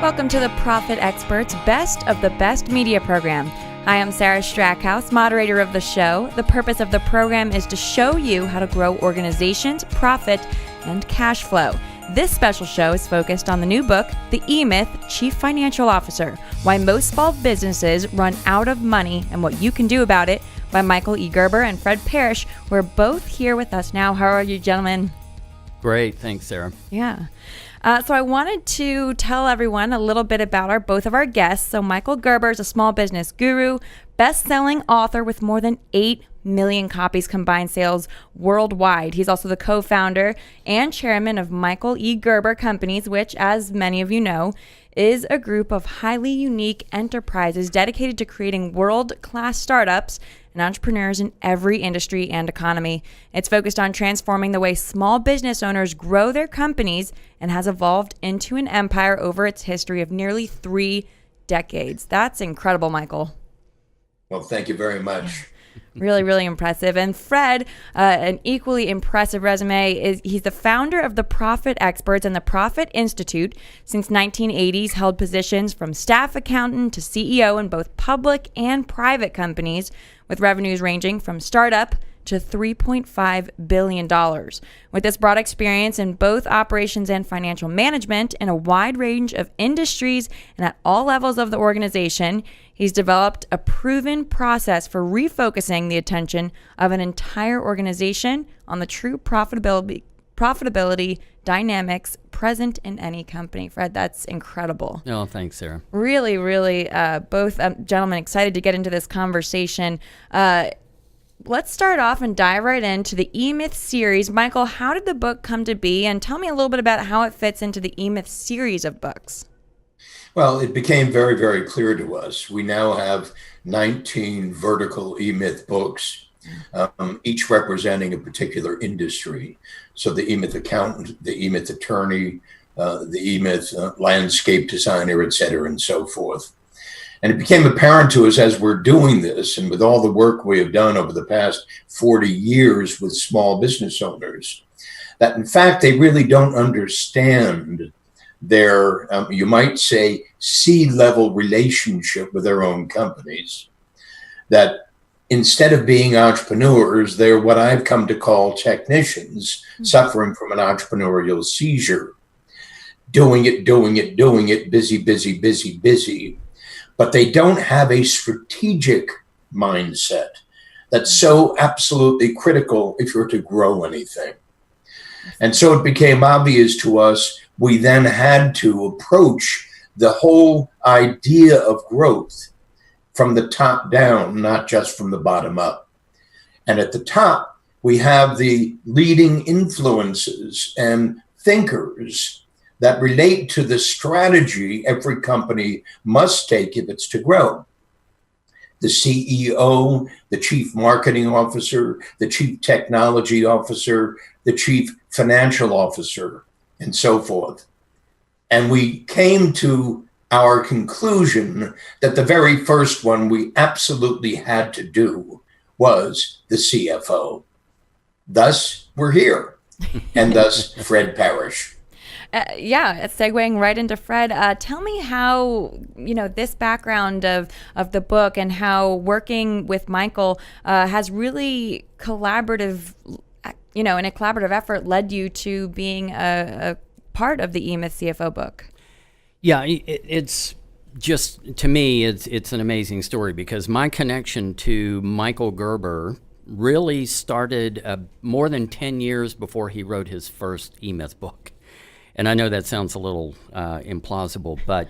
Welcome to the Profit Experts Best of the Best Media Program. I am Sarah Strackhouse, moderator of the show. The purpose of the program is to show you how to grow organizations, profit, and cash flow. This special show is focused on the new book, The E-Myth Chief Financial Officer, Why Most Small Businesses Run Out of Money and What You Can Do About It, by Michael E. Gerber and Fred Parrish. We're both here with us now. How are you, gentlemen? Great. Thanks, Sarah. Yeah. So I wanted to tell everyone a little bit about both of our guests. So Michael Gerber is a small business guru, best-selling author with more than 8 million copies combined sales worldwide. He's also the co-founder and chairman of Michael E. Gerber Companies, which, as many of you know, is a group of highly unique enterprises dedicated to creating world-class startups and entrepreneurs in every industry and economy. It's focused on transforming the way small business owners grow their companies and has evolved into an empire over its history of nearly 3 decades. That's incredible, Michael. Well, thank you very much. Really, really impressive. And Fred, an equally impressive resume, he's the founder of the Profit Experts and the Profit Institute. Since 1980s, held positions from staff accountant to CEO in both public and private companies, with revenues ranging from startup to $3.5 billion. With this broad experience in both operations and financial management in a wide range of industries and at all levels of the organization, he's developed a proven process for refocusing the attention of an entire organization on the true profitability dynamics present in any company. Fred, that's incredible. Oh, thanks, Sarah. Really, really, both gentlemen excited to get into this conversation. Let's start off and dive right into the E-Myth series. Michael, how did the book come to be? And tell me a little bit about how it fits into the E-Myth series of books. Well, it became very, very clear to us. We now have 19 vertical E-Myth books, each representing a particular industry. So the E-Myth accountant, the E-Myth attorney, the E-Myth landscape designer, et cetera, and so forth. And it became apparent to us as we're doing this, and with all the work we have done over the past 40 years with small business owners, that in fact, they really don't understand their, you might say, C-level relationship with their own companies. That instead of being entrepreneurs, they're what I've come to call technicians, suffering from an entrepreneurial seizure. Doing it, busy. But they don't have a strategic mindset that's so absolutely critical if you're to grow anything. And so it became obvious to us we then had to approach the whole idea of growth from the top down, not just from the bottom up. And at the top, we have the leading influences and thinkers that relate to the strategy every company must take if it's to grow. The CEO, the chief marketing officer, the chief technology officer, the chief financial officer, and so forth. And we came to our conclusion that the very first one we absolutely had to do was the CFO. Thus, we're here, and thus Fred Parrish. Segueing right into Fred, tell me how, this background of the book and how working with Michael has really collaborative, in a collaborative effort led you to being a part of the E-Myth CFO book. Yeah, it's just, to me, it's an amazing story because my connection to Michael Gerber really started more than 10 years before he wrote his first E-Myth book. And I know that sounds a little implausible, but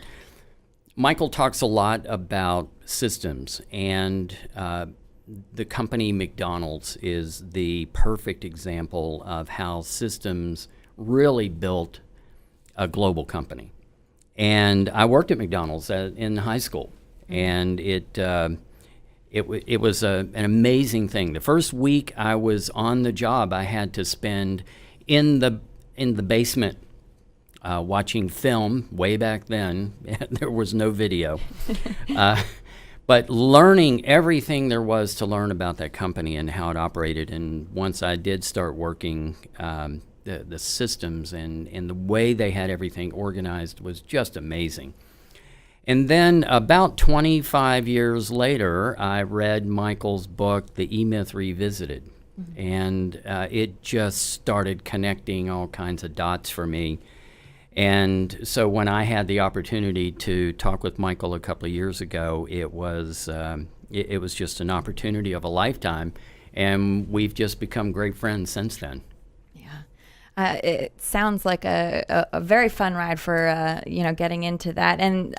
Michael talks a lot about systems, and the company McDonald's is the perfect example of how systems really built a global company. And I worked at McDonald's in high school, and it was an amazing thing. The first week I was on the job, I had to spend in the basement watching film. Way back then, there was no video. But learning everything there was to learn about that company and how it operated. And once I did start working, the systems and the way they had everything organized was just amazing. And then about 25 years later, I read Michael's book, The E-Myth Revisited. And it just started connecting all kinds of dots for me. And so when I had the opportunity to talk with Michael a couple of years ago, it was just an opportunity of a lifetime, and we've just become great friends since then. It sounds like a very fun ride for getting into that. And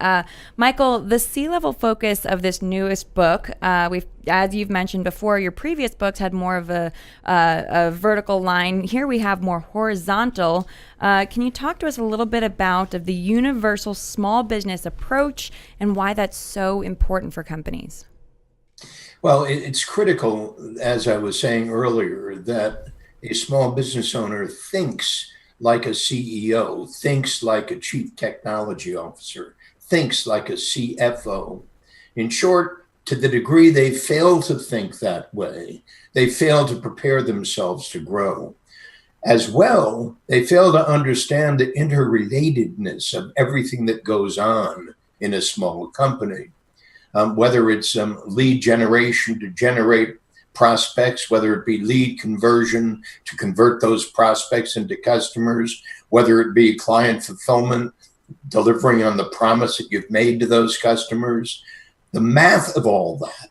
Michael, the C-level focus of this newest book, as you've mentioned before, your previous books had more of a vertical line. Here we have more horizontal. Can you talk to us a little bit about the universal small business approach and why that's so important for companies? Well, it's critical, as I was saying earlier, that a small business owner thinks like a CEO, thinks like a chief technology officer, thinks like a CFO. In short, to the degree they fail to think that way, they fail to prepare themselves to grow. As well, they fail to understand the interrelatedness of everything that goes on in a small company. Whether it's lead generation to generate prospects, whether it be lead conversion to convert those prospects into customers, whether it be client fulfillment, delivering on the promise that you've made to those customers, the math of all that,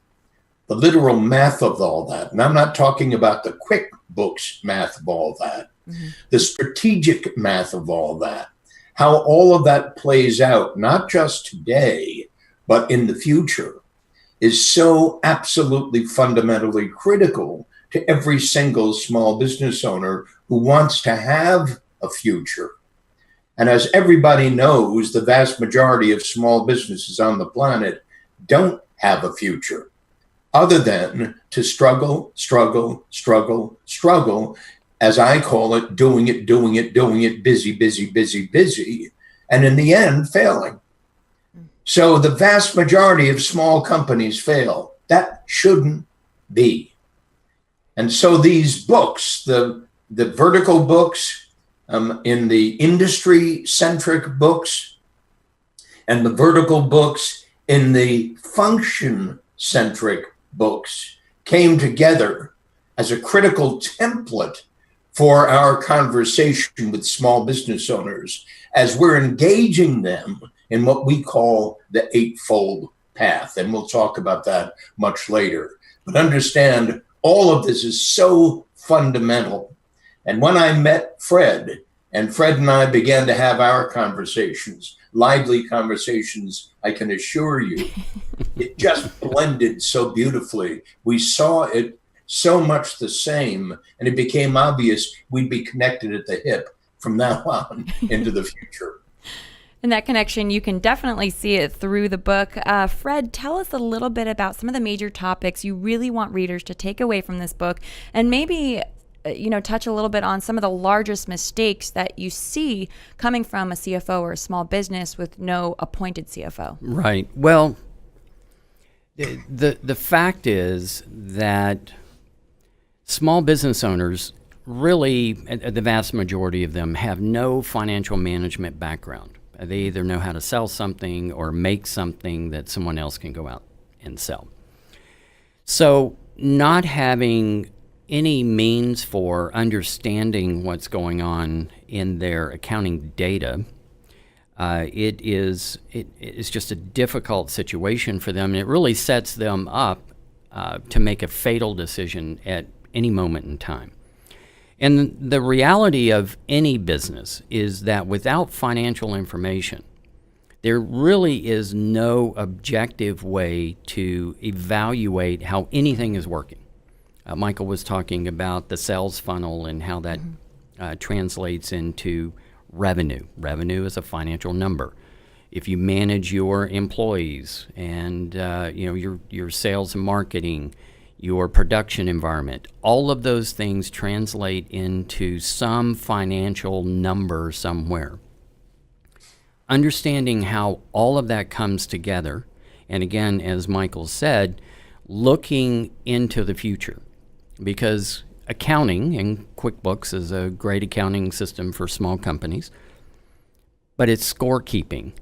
the literal math of all that, and I'm not talking about the QuickBooks math of all that, the strategic math of all that, how all of that plays out, not just today, but in the future, is so absolutely fundamentally critical to every single small business owner who wants to have a future. And as everybody knows, the vast majority of small businesses on the planet don't have a future other than to struggle, as I call it, doing it, busy, and in the end, failing. So the vast majority of small companies fail. That shouldn't be. And so these books, the vertical books, in the industry-centric books, and the vertical books in the function-centric books came together as a critical template for our conversation with small business owners as we're engaging them in what we call the Eightfold Path. And we'll talk about that much later. But understand, all of this is so fundamental. And when I met Fred, and Fred and I began to have our conversations, lively conversations, I can assure you, it just blended so beautifully. We saw it so much the same, and it became obvious we'd be connected at the hip from now on into the future. And that connection, you can definitely see it through the book. Fred, tell us a little bit about some of the major topics you really want readers to take away from this book, and maybe touch a little bit on some of the largest mistakes that you see coming from a CFO or a small business with no appointed CFO. Right. Well, the fact is that small business owners, really, the vast majority of them, have no financial management background. They either know how to sell something or make something that someone else can go out and sell. So not having any means for understanding what's going on in their accounting data, it is just a difficult situation for them. And it really sets them up to make a fatal decision at any moment in time. And the reality of any business is that without financial information, there really is no objective way to evaluate how anything is working. Michael was talking about the sales funnel and how that translates into revenue. Revenue is a financial number. If you manage your employees and your sales and marketing, your production environment, all of those things translate into some financial number somewhere. Understanding how all of that comes together, and again, as Michael said, looking into the future. Because accounting, and QuickBooks is a great accounting system for small companies, but it's scorekeeping.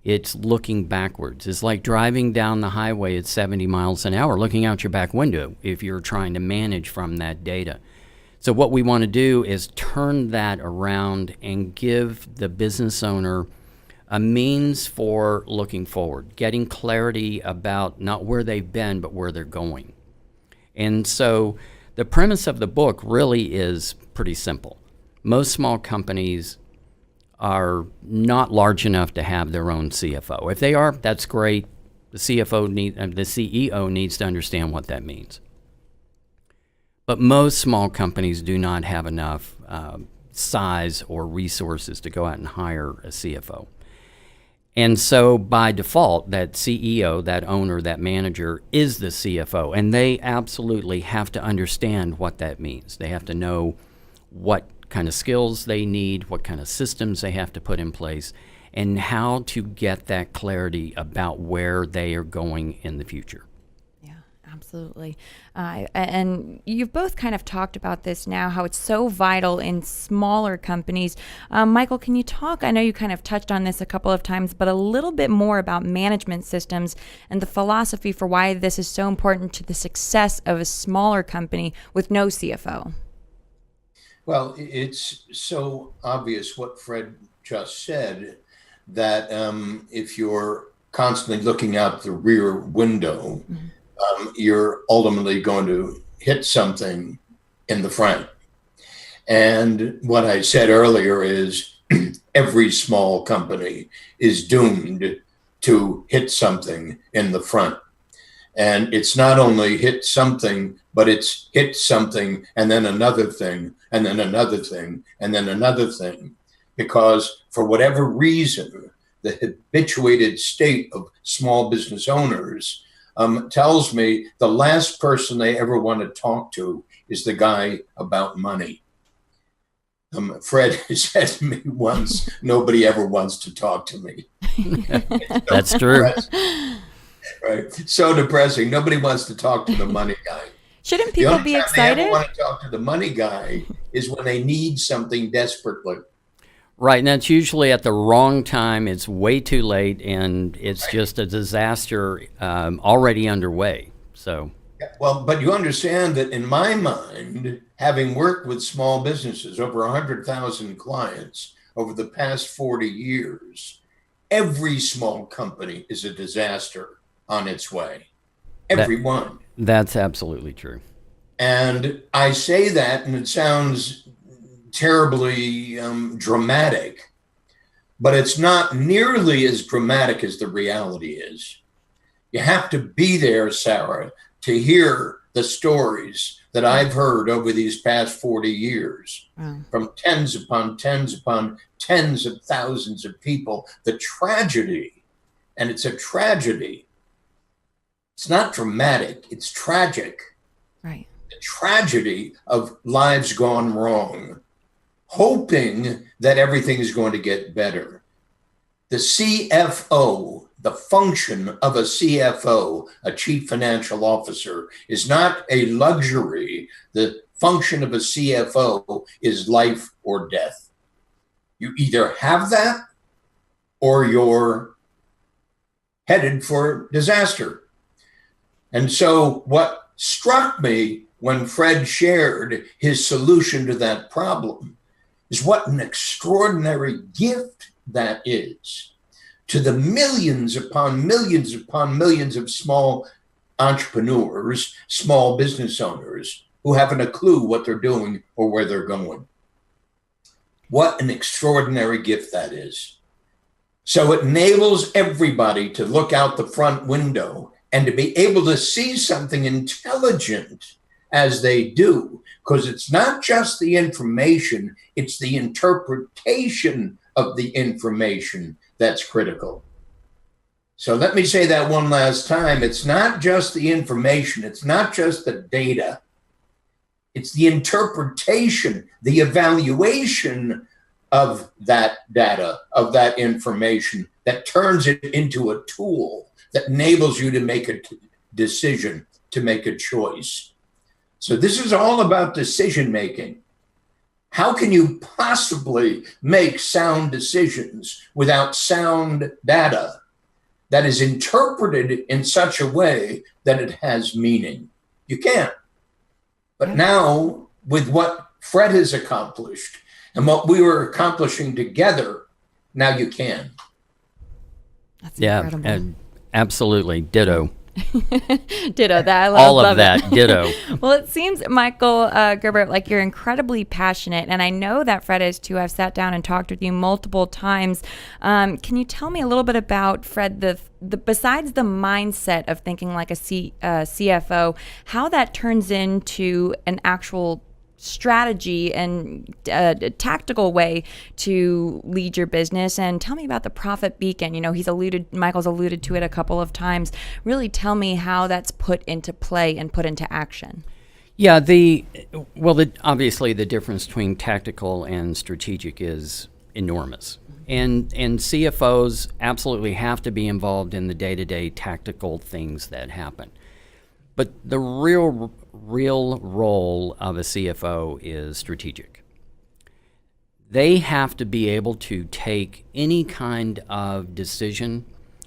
It's looking backwards. It's like driving down the highway at 70 miles an hour, looking out your back window if you're trying to manage from that data. So what we want to do is turn that around and give the business owner a means for looking forward, getting clarity about not where they've been, but where they're going. And so the premise of the book really is pretty simple. Most small companies are not large enough to have their own CFO. If they are, that's great. The CEO needs to understand what that means. But most small companies do not have enough size or resources to go out and hire a CFO. And so by default, that CEO, that owner, that manager is the CFO, and they absolutely have to understand what that means. They have to know what kind of skills they need, what kind of systems they have to put in place, and how to get that clarity about where they are going in the future. Absolutely. And you've both kind of talked about this now, how it's so vital in smaller companies. Michael, can you talk, I know you kind of touched on this a couple of times, but a little bit more about management systems and the philosophy for why this is so important to the success of a smaller company with no CFO? Well, it's so obvious what Fred just said, that if you're constantly looking out the rear window, you're ultimately going to hit something in the front. And what I said earlier is every small company is doomed to hit something in the front. And it's not only hit something, but it's hit something and then another thing, and then another thing, and then another thing. Because for whatever reason, the habituated state of small business owners tells me the last person they ever want to talk to is the guy about money. Fred said to me once, nobody ever wants to talk to me. That's true. Right. So depressing. Nobody wants to talk to the money guy. Shouldn't people be excited? The only time they ever want to talk to the money guy is when they need something desperately. Right, and that's usually at the wrong time. It's way too late, and it's just a disaster already underway. So, well, but you understand that in my mind, having worked with small businesses, over 100,000 clients over the past 40 years, every small company is a disaster on its way. Every one. That's absolutely true. And I say that, and it sounds terribly dramatic, but it's not nearly as dramatic as the reality is. You have to be there, Sarah, to hear the stories that I've heard over these past 40 years from tens upon tens upon tens of thousands of people. The tragedy, and it's a tragedy. It's not dramatic, it's tragic. Right. The tragedy of lives gone wrong, hoping that everything is going to get better. The CFO, the function of a CFO, a chief financial officer, is not a luxury. The function of a CFO is life or death. You either have that or you're headed for disaster. And so what struck me when Fred shared his solution to that problem is what an extraordinary gift that is to the millions upon millions upon millions of small entrepreneurs, small business owners who haven't a clue what they're doing or where they're going. What an extraordinary gift that is. So it enables everybody to look out the front window and to be able to see something intelligent as they do, because it's not just the information, it's the interpretation of the information that's critical. So let me say that one last time. It's not just the information, it's not just the data, it's the interpretation, the evaluation of that data, of that information, that turns it into a tool that enables you to make a decision, to make a choice. So this is all about decision making. How can you possibly make sound decisions without sound data that is interpreted in such a way that it has meaning? You can't. But now, with what Fred has accomplished and what we were accomplishing together, now you can. That's incredible. And absolutely. Ditto. Ditto. That I All love of that. Ditto. Well, it seems, Michael Gerber, like you're incredibly passionate, and I know that Fred is too. I've sat down and talked with you multiple times. Can you tell me a little bit about, Fred, the besides the mindset of thinking like a CFO, how that turns into an actual strategy and a tactical way to lead your business? And tell me about the profit beacon. You know, Michael's alluded to it a couple of times. Really tell me how that's put into play and put into action. Yeah, obviously the difference between tactical and strategic is enormous. And CFOs absolutely have to be involved in the day-to-day tactical things that happen. But the real role of a CFO is strategic. They have to be able to take any kind of decision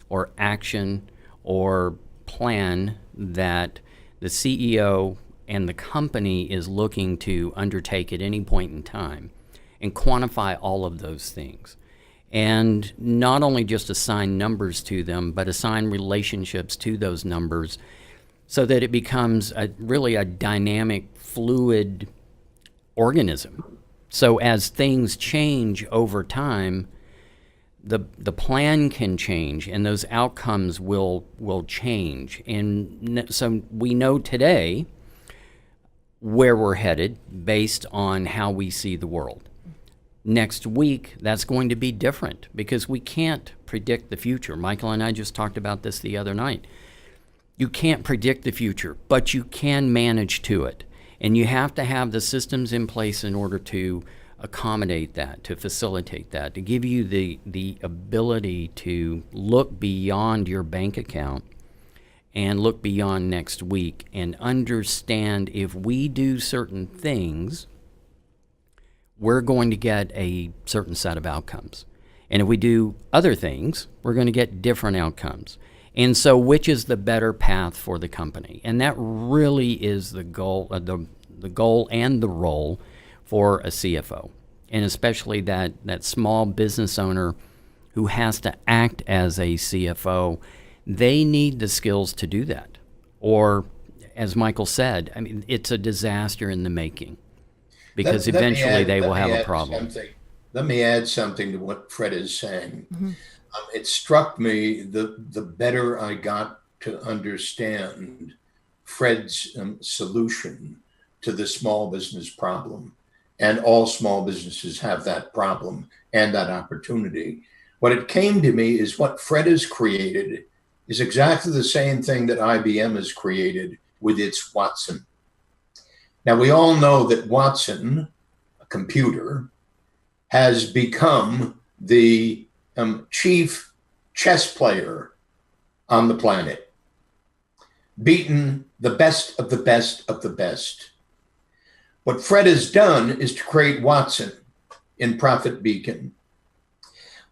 or action or plan that the CEO and the company is looking to undertake at any point in time and quantify all of those things. And not only just assign numbers to them, but assign relationships to those numbers so that it becomes really a dynamic, fluid organism. So as things change over time, the plan can change and those outcomes will change. And so we know today where we're headed based on how we see the world. Next week, that's going to be different because we can't predict the future. Michael and I just talked about this the other night. You can't predict the future, but you can manage to it. And you have to have the systems in place in order to accommodate that, to facilitate that, to give you the ability to look beyond your bank account and look beyond next week and understand if we do certain things, we're going to get a certain set of outcomes. And if we do other things, we're going to get different outcomes. And so which is the better path for the company? And that really is the goal, the goal and the role for a CFO. And especially that small business owner who has to act as a CFO, they need the skills to do that. Or, as Michael said, I mean, it's a disaster in the making because eventually they will have a problem. Let me add something to what Fred is saying. Mm-hmm. It struck me the better I got to understand Fred's solution to the small business problem. And all small businesses have that problem and that opportunity. What it came to me is what Fred has created is exactly the same thing that IBM has created with its Watson. Now, we all know that Watson, a computer, has become the chief chess player on the planet, beaten the best of the best of the best. What Fred has done is to create Watson in Profit Beacon.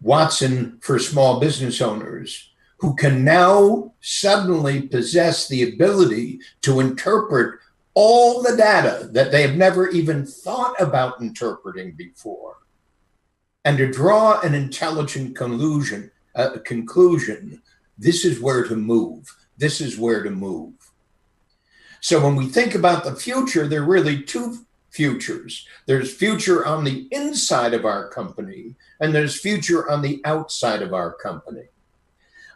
Watson for small business owners who can now suddenly possess the ability to interpret all the data that they have never even thought about interpreting before, and to draw an intelligent conclusion, this is where to move. This is where to move. So when we think about the future, there are really two futures. There's future on the inside of our company, and there's future on the outside of our company.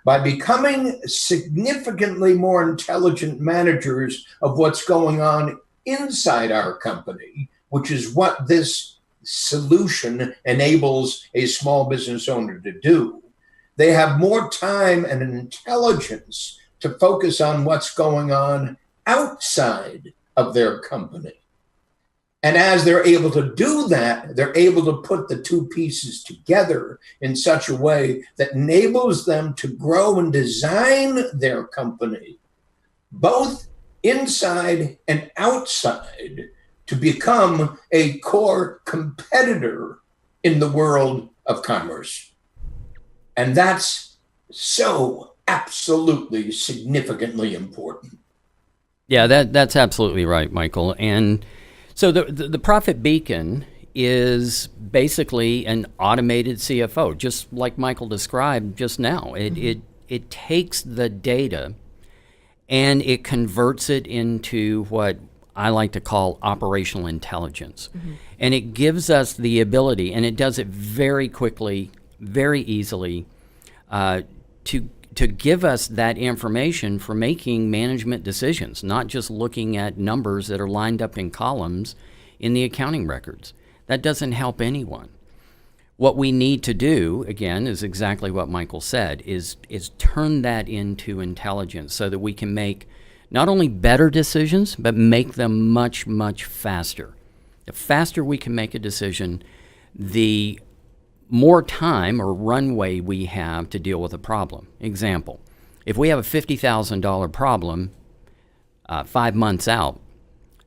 By becoming significantly more intelligent managers of what's going on inside our company, which is what this solution enables a small business owner to do, they have more time and intelligence to focus on what's going on outside of their company. And as they're able to do that, they're able to put the two pieces together in such a way that enables them to grow and design their company, both inside and outside to become a core competitor in the world of commerce. And that's so absolutely significantly important. Yeah, that's absolutely right, Michael. And so the Profit Beacon is basically an automated CFO, just like Michael described just now. It takes the data and it converts it into what I like to call operational intelligence. And it gives us the ability, and it does it very quickly, very easily, to give us that information for making management decisions, not just looking at numbers that are lined up in columns in the accounting records. That doesn't help anyone. What we need to do, again, is exactly what Michael said, is turn that into intelligence so that we can make not only better decisions, but make them much, much faster. The faster we can make a decision, the more time or runway we have to deal with a problem. Example, if we have a $50,000 problem 5 months out,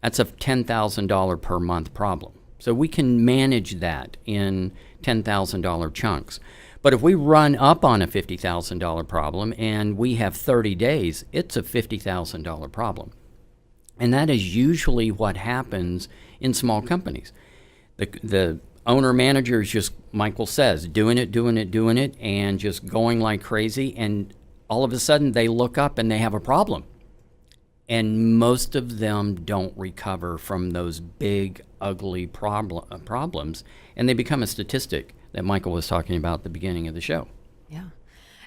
that's a $10,000 per month problem. So we can manage that in $10,000 chunks. But if we run up on a $50,000 problem and we have 30 days, it's a $50,000 problem. And that is usually what happens in small companies. The owner manager is just, Michael says, doing it, and just going like crazy. And all of a sudden they look up and they have a problem. And most of them don't recover from those big, ugly problems, and they become a statistic that Michael was talking about at the beginning of the show. Yeah.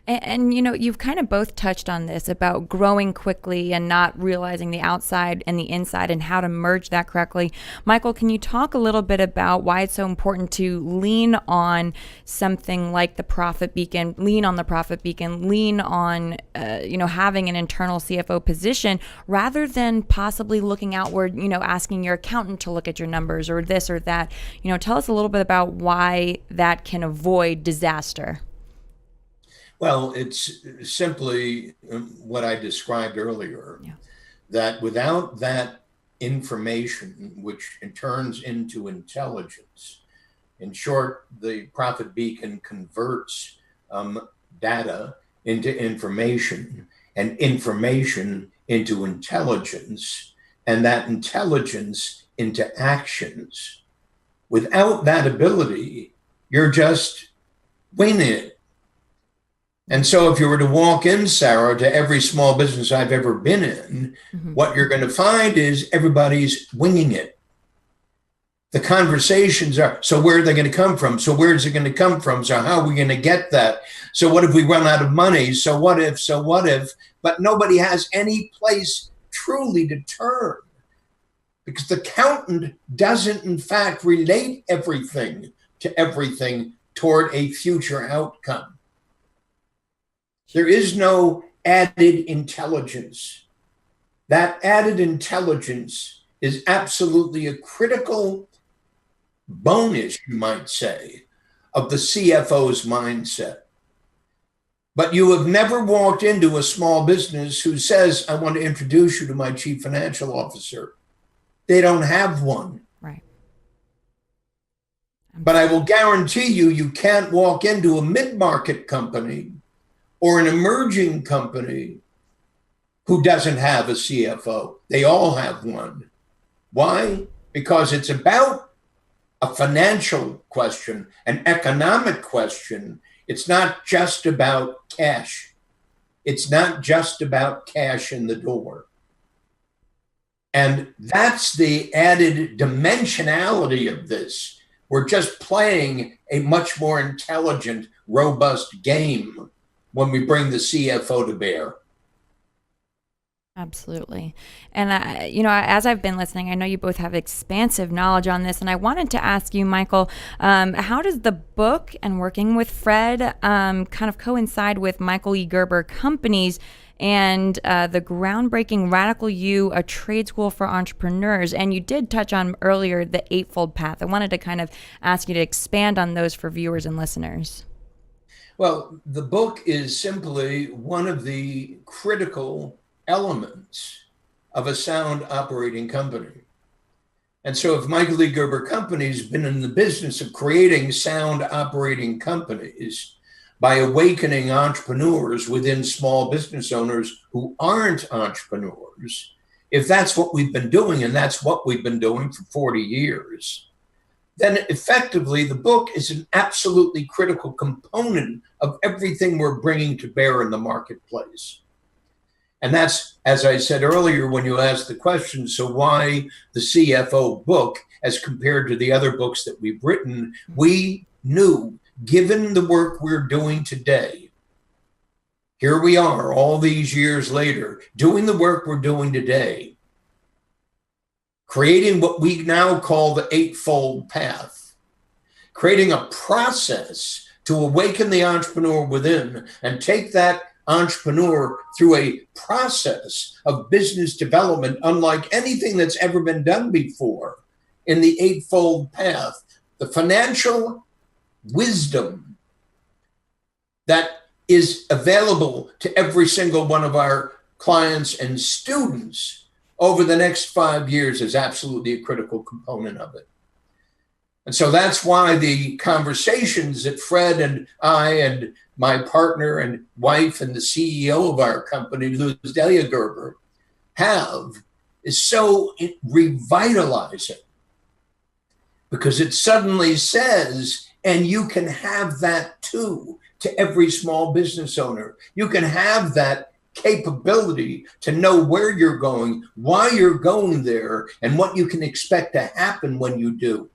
And you know, you've kind of both touched on this about growing quickly and not realizing the outside and the inside and how to merge that correctly. Michael, can you talk a little bit about why it's so important to lean on something like the Profit Beacon, lean on having an internal CFO position rather than possibly looking outward, asking your accountant to look at your numbers or this or that? Tell us a little bit about why that can avoid disaster. Well, it's simply what I described earlier, that without that information, which turns into intelligence, in short, the Profit Beacon converts data into information and information into intelligence, and that intelligence into actions. Without that ability, you're just winging it. And so if you were to walk in, Sarah, to every small business I've ever been in, what you're going to find is everybody's winging it. The conversations are, so where are they going to come from? So where's it going to come from? So how are we going to get that? So what if we run out of money? So what if? But nobody has any place truly to turn, because the accountant doesn't, in fact, relate everything to everything toward a future outcome. There is no added intelligence. That added intelligence is absolutely a critical bonus, you might say, of the CFO's mindset. But you have never walked into a small business who says, I want to introduce you to my chief financial officer. They don't have one. Right. But I will guarantee you, you can't walk into a mid-market company or an emerging company who doesn't have a CFO. They all have one. Why? Because it's about a financial question, an economic question. It's not just about cash. It's not just about cash in the door. And that's the added dimensionality of this. We're just playing a much more intelligent, robust game when we bring the CFO to bear. Absolutely. And, as I've been listening, I know you both have expansive knowledge on this. And I wanted to ask you, Michael, how does the book and working with Fred kind of coincide with Michael E. Gerber Companies and the groundbreaking Radical You, a trade school for entrepreneurs? And you did touch on earlier the Eightfold Path. I wanted to kind of ask you to expand on those for viewers and listeners. Well, the book is simply one of the critical elements of a sound operating company. And so if Michael E. Gerber Company's been in the business of creating sound operating companies by awakening entrepreneurs within small business owners who aren't entrepreneurs, if that's what we've been doing, and that's what we've been doing for 40 years, then effectively the book is an absolutely critical component of everything we're bringing to bear in the marketplace. And that's, as I said earlier, when you asked the question, so why the CFO book as compared to the other books that we've written, we knew, given the work we're doing today, here we are all these years later, doing the work we're doing today, creating what we now call the Eightfold Path, creating a process to awaken the entrepreneur within and take that entrepreneur through a process of business development unlike anything that's ever been done before in the Eightfold Path. The financial wisdom that is available to every single one of our clients and students over the next 5 years is absolutely a critical component of it. And so that's why the conversations that Fred and I and my partner and wife and the CEO of our company, Luz Delia Gerber, have is so revitalizing, because it suddenly says, and you can have that too, to every small business owner. You can have that capability to know where you're going, why you're going there, and what you can expect to happen when you do.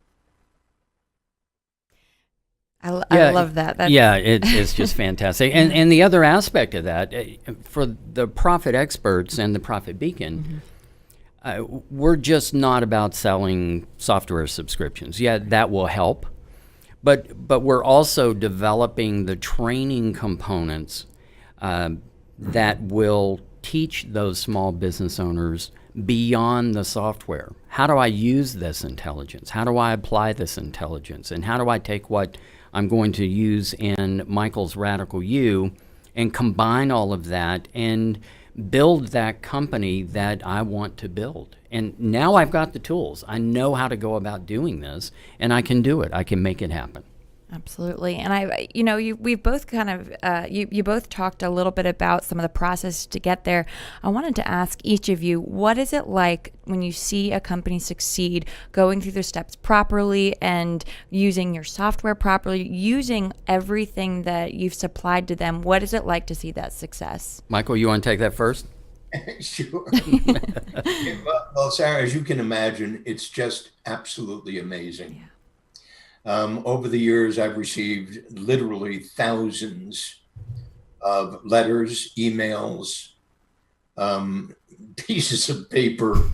I love that. It's just fantastic. And the other aspect of that, for the Profit Experts and the Profit Beacon, we're just not about selling software subscriptions. Yeah, that will help. But we're also developing the training components that will teach those small business owners beyond the software. How do I use this intelligence? How do I apply this intelligence? And how do I take what I'm going to use in Michael's Radical You and combine all of that and build that company that I want to build? And now I've got the tools. I know how to go about doing this, and I can do it. I can make it happen. Absolutely. And we've both kind of, you both talked a little bit about some of the process to get there. I wanted to ask each of you, what is it like when you see a company succeed, going through their steps properly and using your software properly, using everything that you've supplied to them? What is it like to see that success? Michael, you want to take that first? Sure. Well, Sarah, as you can imagine, it's just absolutely amazing. Yeah. Over the years, I've received literally thousands of letters, emails, pieces of paper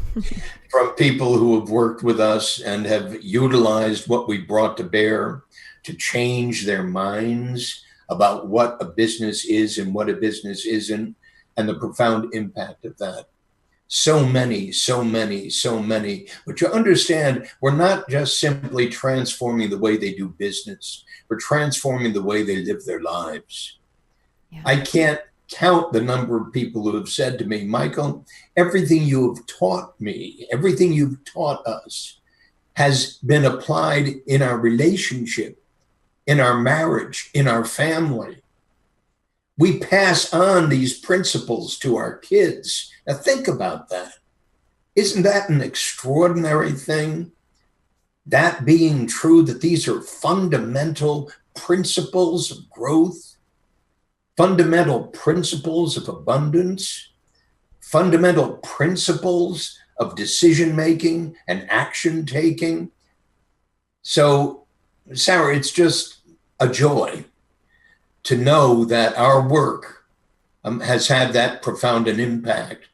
from people who have worked with us and have utilized what we brought to bear to change their minds about what a business is and what a business isn't, and the profound impact of that. So many. But you understand, we're not just simply transforming the way they do business. We're transforming the way they live their lives. Yeah. I can't count the number of people who have said to me, Michael, everything you have taught me, everything you've taught us has been applied in our relationship, in our marriage, in our family. We pass on these principles to our kids. Now think about that. Isn't that an extraordinary thing? That being true, that these are fundamental principles of growth, fundamental principles of abundance, fundamental principles of decision-making and action-taking. So, Sarah, it's just a joy to know that our work has had that profound an impact.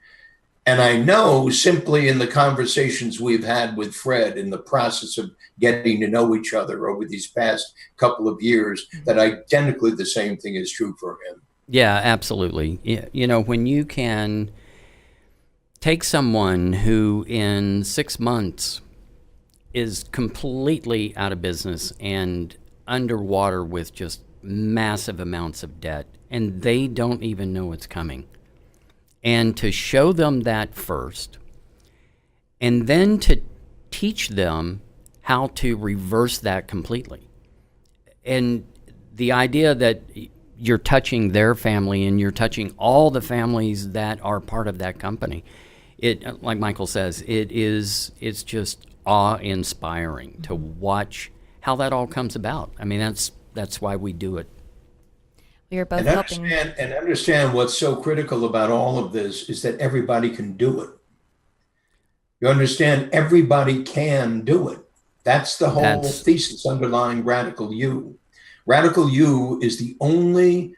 And I know simply in the conversations we've had with Fred in the process of getting to know each other over these past couple of years, that identically the same thing is true for him. Yeah, absolutely. You know, when you can take someone who in 6 months is completely out of business and underwater with just massive amounts of debt, and they don't even know it's coming. And to show them that first, and then to teach them how to reverse that completely. And the idea that you're touching their family and you're touching all the families that are part of that company, it, like Michael says, it's just awe-inspiring to watch how that all comes about. I mean, that's why we do it. You're both And helping. understand what's so critical about all of this is that everybody can do it. You understand, everybody can do it. That's the whole thesis underlying Radical You. Radical You is the only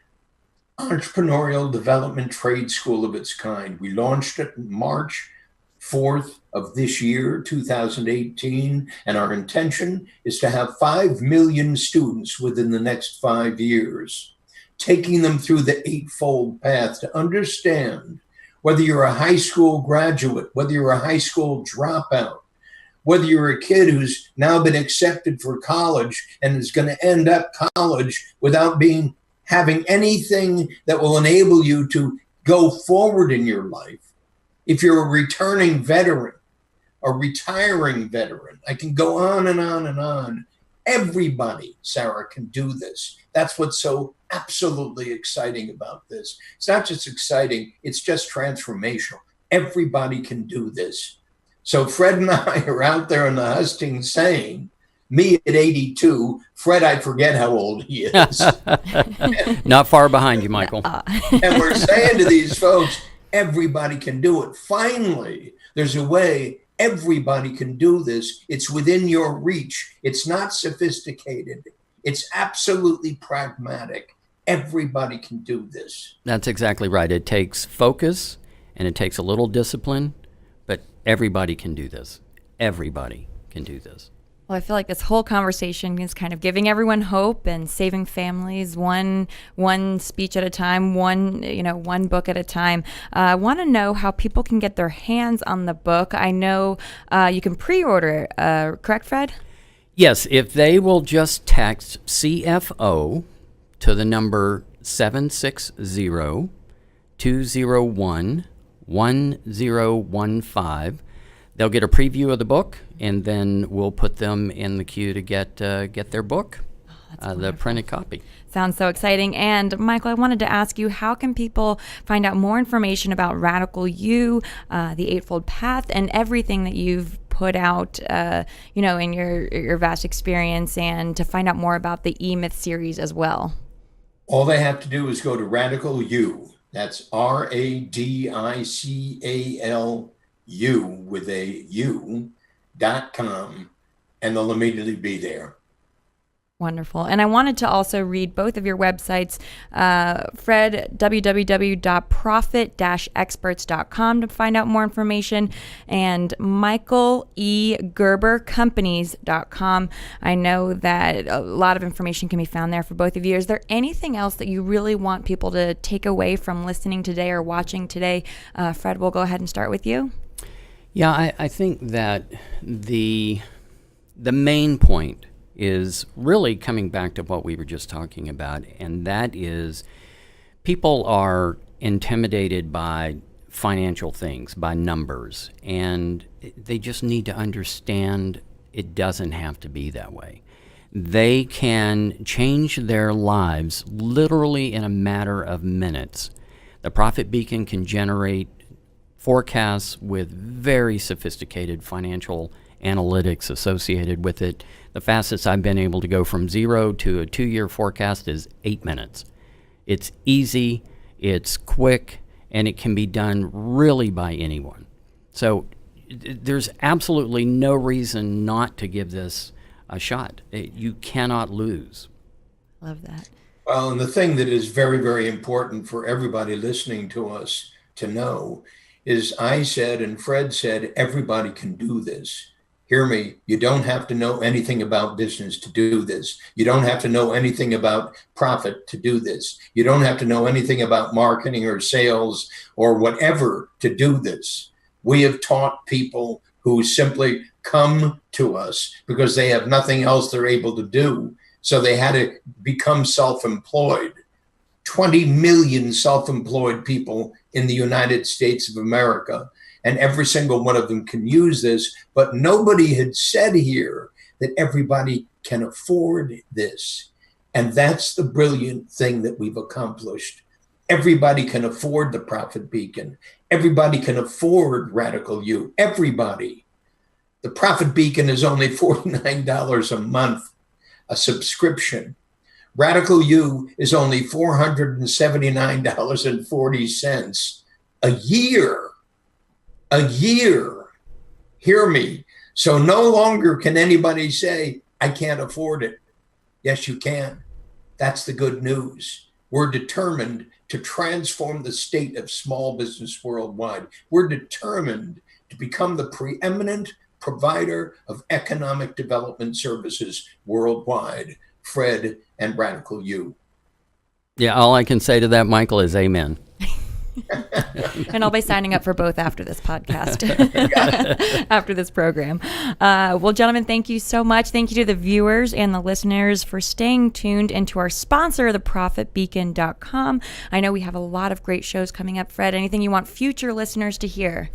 entrepreneurial development trade school of its kind. We launched it March 4th of this year, 2018, and our intention is to have 5 million students within the next 5 years, taking them through the eightfold path to understand whether you're a high school graduate, whether you're a high school dropout, whether you're a kid who's now been accepted for college and is going to end up college without having anything that will enable you to go forward in your life. If you're a returning veteran, a retiring veteran, I can go on and on and on. Everybody, Sarah, can do this. That's what's so absolutely exciting about this. It's not just exciting, it's just transformational. Everybody can do this. So Fred and I are out there in the hustings saying, me at 82, Fred, I forget how old he is. Not far behind you, Michael. And we're saying to these folks, everybody can do it. Finally, there's a way everybody can do this. It's within your reach. It's not sophisticated. It's absolutely pragmatic. Everybody can do this. That's exactly right. It takes focus and it takes a little discipline, but everybody can do this. Everybody can do this. Well, I feel like this whole conversation is kind of giving everyone hope and saving families one speech at a time, one book at a time. I want to know how people can get their hands on the book. I know you can pre-order it, correct, Fred? Yes, if they will just text CFO to the number 760-201-1015, they'll get a preview of the book, and then we'll put them in the queue to get their book, the printed copy. Sounds so exciting. And Michael, I wanted to ask you, how can people find out more information about Radical You, the Eightfold Path, and everything that you've put out, in your vast experience, and to find out more about the E-Myth series as well? All they have to do is go to Radical You. That's RADICAL U with a U.com, and they'll immediately be there. Wonderful. And I wanted to also read both of your websites. Fred, www.profit-experts.com to find out more information, and Michael E. Gerber Companies.com. I know that a lot of information can be found there for both of you. Is there anything else that you really want people to take away from listening today or watching today? Fred, we'll go ahead and start with you. Yeah, I think that the main point is really coming back to what we were just talking about, and that is people are intimidated by financial things, by numbers, and they just need to understand it doesn't have to be that way. They can change their lives literally in a matter of minutes. The Profit Beacon can generate forecasts with very sophisticated financial analytics associated with it. The fastest I've been able to go from 0 to a 2-year forecast is 8 minutes. It's easy, it's quick, and it can be done really by anyone. So there's absolutely no reason not to give this a shot. You cannot lose. Love that. Well, and the thing that is very, very important for everybody listening to us to know is I said and Fred said, everybody can do this. Hear me, you don't have to know anything about business to do this. You don't have to know anything about profit to do this. You don't have to know anything about marketing or sales or whatever to do this. We have taught people who simply come to us because they have nothing else they're able to do. So they had to become self-employed. 20 million self-employed people in the United States of America. and every single one of them can use this. But nobody had said here that everybody can afford this. And that's the brilliant thing that we've accomplished. Everybody can afford the Profit Beacon. Everybody can afford Radical You. Everybody. The Profit Beacon is only $49 a month, a subscription. Radical You is only $479.40 a year. A year. Hear me. So no longer can anybody say, I can't afford it. Yes, you can. That's the good news. We're determined to transform the state of small business worldwide. We're determined to become the preeminent provider of economic development services worldwide. Fred and Radical You. Yeah, all I can say to that, Michael, is amen. And I'll be signing up for both after this podcast, after this program. Well, gentlemen, thank you so much. Thank you to the viewers and the listeners for staying tuned into our sponsor, theprofitbeacon.com. I know we have a lot of great shows coming up. Fred, anything you want future listeners to hear?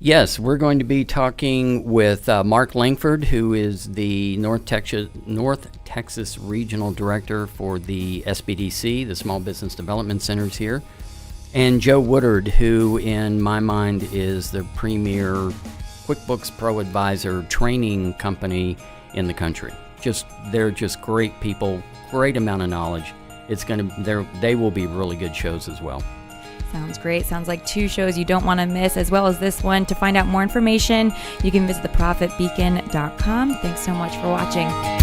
Yes, we're going to be talking with Mark Langford, who is the North Texas Regional Director for the SBDC, the Small Business Development Centers here. And Joe Woodard, who in my mind is the premier QuickBooks Pro Advisor training company in the country. They're just great people, great amount of knowledge. They will be really good shows as well. Sounds great. Sounds like two shows you don't want to miss, as well as this one. To find out more information, you can visit theprofitbeacon.com. Thanks so much for watching.